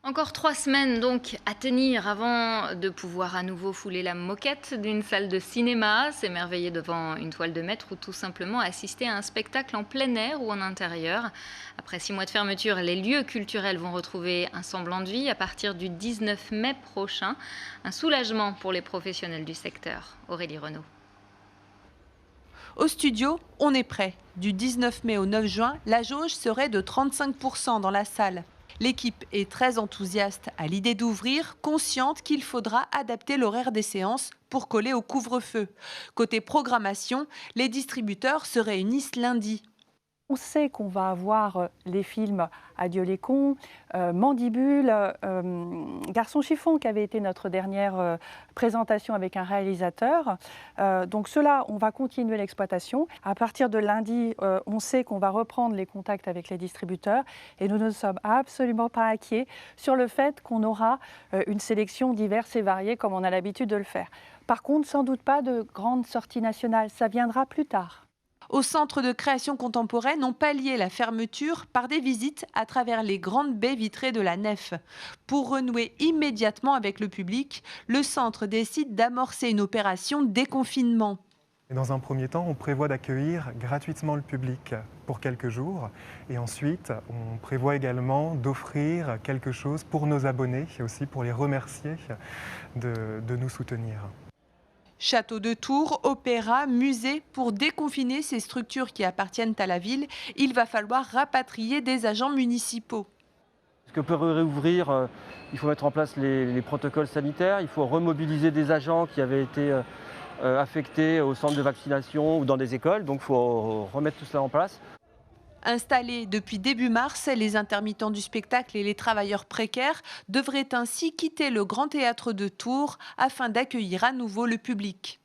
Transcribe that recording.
Encore 3 semaines donc à tenir avant de pouvoir à nouveau fouler la moquette d'une salle de cinéma, s'émerveiller devant une toile de maître ou tout simplement assister à un spectacle en plein air ou en intérieur. Après 6 mois de fermeture, les lieux culturels vont retrouver un semblant de vie à partir du 19 mai prochain. Un soulagement pour les professionnels du secteur. Aurélie Renaud. Au studio, on est prêt. Du 19 mai au 9 juin, la jauge serait de 35% dans la salle. L'équipe est très enthousiaste à l'idée d'ouvrir, consciente qu'il faudra adapter l'horaire des séances pour coller au couvre-feu. Côté programmation, les distributeurs se réunissent lundi. On sait qu'on va avoir les films Adieu les cons, Mandibule, Garçon chiffon qui avait été notre dernière présentation avec un réalisateur. Donc cela, on va continuer l'exploitation. À partir de lundi, on sait qu'on va reprendre les contacts avec les distributeurs et nous ne sommes absolument pas inquiets sur le fait qu'on aura une sélection diverse et variée comme on a l'habitude de le faire. Par contre, sans doute pas de grandes sorties nationales, ça viendra plus tard. Au Centre de création contemporaine, on palliait la fermeture par des visites à travers les grandes baies vitrées de la nef. Pour renouer immédiatement avec le public, le centre décide d'amorcer une opération déconfinement. Et dans un premier temps, on prévoit d'accueillir gratuitement le public pour quelques jours. Et ensuite, on prévoit également d'offrir quelque chose pour nos abonnés et aussi pour les remercier de nous soutenir. Château de Tours, opéra, musée, pour déconfiner ces structures qui appartiennent à la ville, il va falloir rapatrier des agents municipaux. Parce que pour réouvrir, il faut mettre en place les protocoles sanitaires, il faut remobiliser des agents qui avaient été affectés au centre de vaccination ou dans des écoles, donc il faut remettre tout cela en place. Installés depuis début mars, les intermittents du spectacle et les travailleurs précaires devraient ainsi quitter le Grand Théâtre de Tours afin d'accueillir à nouveau le public.